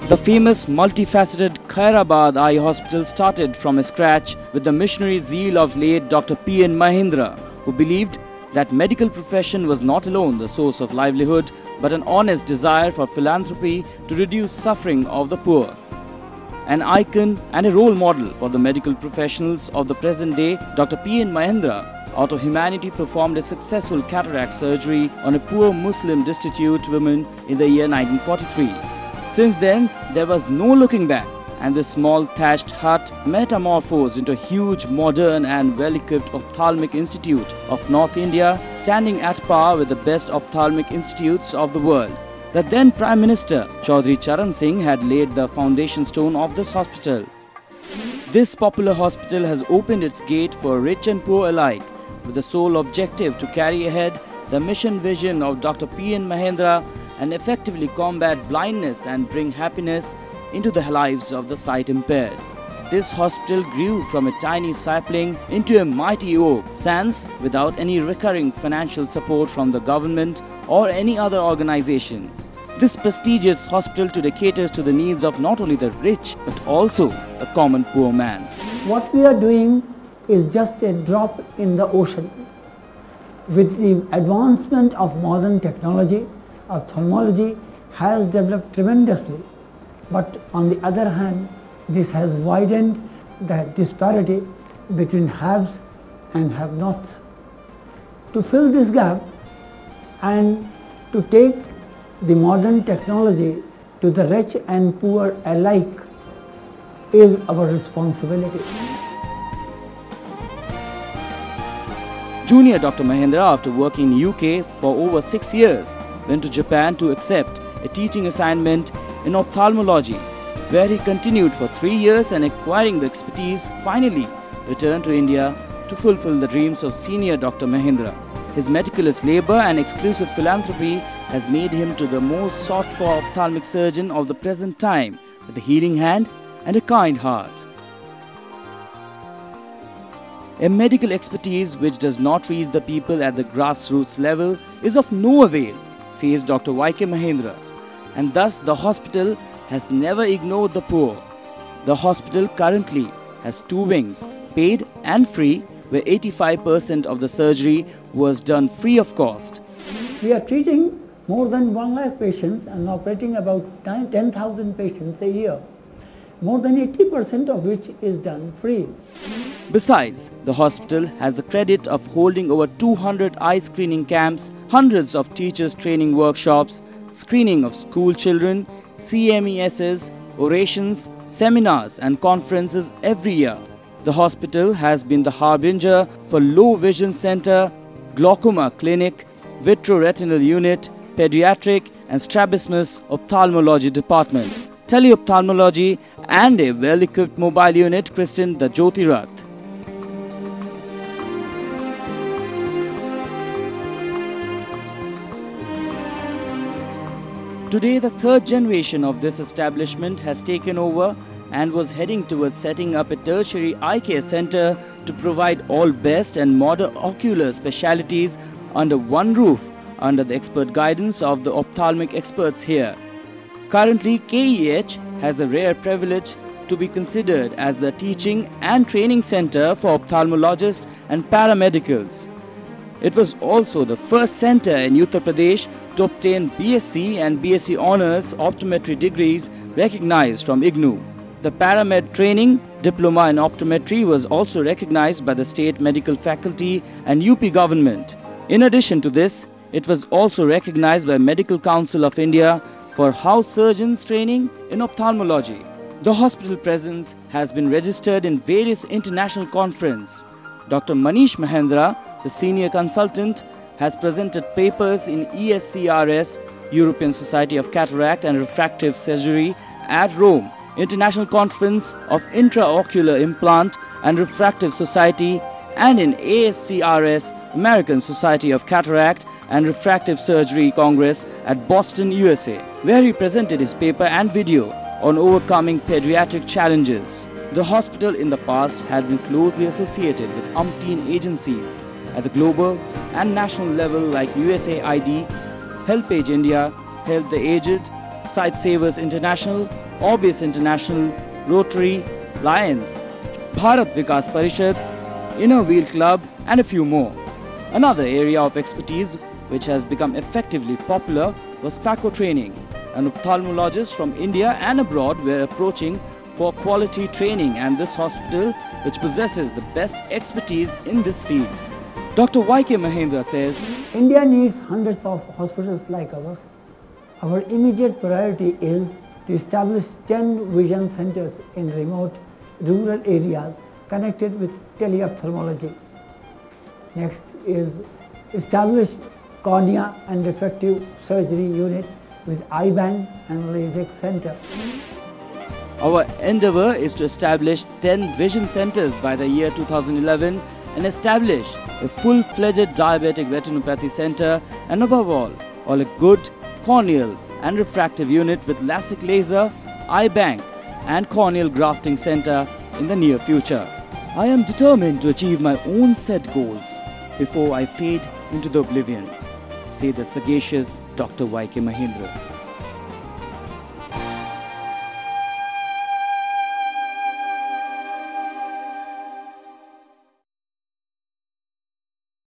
The famous multifaceted Khairabad Eye Hospital started from scratch with the missionary zeal of late Dr. P.N. Mahindra, who believed that medical profession was not alone the source of livelihood, but an honest desire for philanthropy to reduce suffering of the poor. An icon and a role model for the medical professionals of the present day, Dr. P.N. Mahindra, out of humanity, performed a successful cataract surgery on a poor Muslim destitute woman in the year 1943. Since then, there was no looking back, and this small thatched hut metamorphosed into a huge, modern and well-equipped ophthalmic institute of North India, standing at par with the best ophthalmic institutes of the world. The then Prime Minister, Chaudhry Charan Singh, had laid the foundation stone of this hospital. This popular hospital has opened its gate for rich and poor alike, with the sole objective to carry ahead the mission vision of Dr. P.N. Mahindra and effectively combat blindness and bring happiness into the lives of the sight impaired. This hospital grew from a tiny sapling into a mighty oak, sans without any recurring financial support from the government or any other organization. This prestigious hospital today caters to the needs of not only the rich but also the common poor man. What we are doing is just a drop in the ocean. With the advancement of modern technology, ophthalmology has developed tremendously, but on the other hand, this has widened the disparity between haves and have-nots. To fill this gap and to take the modern technology to the rich and poor alike is our responsibility. Junior Dr. Mahindra, after working in UK for over 6 years, went to Japan to accept a teaching assignment in ophthalmology, where he continued for 3 years and acquiring the expertise, finally returned to India to fulfill the dreams of senior Dr. Mahindra. His meticulous labor and exclusive philanthropy has made him to the most sought-for ophthalmic surgeon of the present time, with a healing hand and a kind heart. A medical expertise which does not reach the people at the grassroots level is of no avail, says Dr. Y.K. Mahindra, and thus the hospital has never ignored the poor. The hospital currently has 2 wings, paid and free, where 85% of the surgery was done free of cost. We are treating more than 1 lakh patients and operating about 10,000 patients a year, more than 80% of which is done free. Besides, the hospital has the credit of holding over 200 eye screening camps, hundreds of teachers training workshops, screening of school children, CMESs, orations, seminars and conferences every year. The hospital has been the harbinger for low vision center, glaucoma clinic, vitreoretinal unit, pediatric and strabismus ophthalmology department, teleophthalmology and a well-equipped mobile unit christened the Jyoti Rath. Today, the 3rd generation of this establishment has taken over and was heading towards setting up a tertiary eye care center to provide all best and modern ocular specialities under one roof, under the expert guidance of the ophthalmic experts here. Currently, KEH has the rare privilege to be considered as the teaching and training center for ophthalmologists and paramedicals. It was also the first center in Uttar Pradesh to obtain BSc and BSc Honours optometry degrees recognized from IGNOU. The Paramed Training Diploma in Optometry was also recognized by the State Medical Faculty and UP government. In addition to this, it was also recognized by Medical Council of India for house surgeons training in ophthalmology. The hospital presence has been registered in various international conferences. Dr. Manish Mahindra, the senior consultant, has presented papers in ESCRS, European Society of Cataract and Refractive Surgery, at Rome, International Conference of Intraocular Implant and Refractive Society, and in ASCRS, American Society of Cataract and Refractive Surgery Congress at Boston, USA, where he presented his paper and video on overcoming pediatric challenges. The hospital in the past had been closely associated with umpteen agencies at the global and national level like USAID, HelpAge India, Help the Aged, Sightsavers International, Orbis International, Rotary, Lions, Bharat Vikas Parishad, Inner Wheel Club and a few more. Another area of expertise which has become effectively popular was phaco training, and ophthalmologists from India and abroad were approaching for quality training, and this hospital, which possesses the best expertise in this field. Dr. Y.K. Mahendra says, India needs hundreds of hospitals like ours. Our immediate priority is to establish 10 vision centers in remote rural areas connected with teleophthalmology. Next is establish cornea and refractive surgery unit with eye bank and LASIK center. Our endeavor is to establish 10 vision centers by the year 2011 and establish a full-fledged diabetic retinopathy center, and above all a good corneal and refractive unit with LASIK laser, eye bank and corneal grafting center in the near future. I am determined to achieve my own set goals before I fade into the oblivion, say the sagacious Dr. Y.K. Mahendra.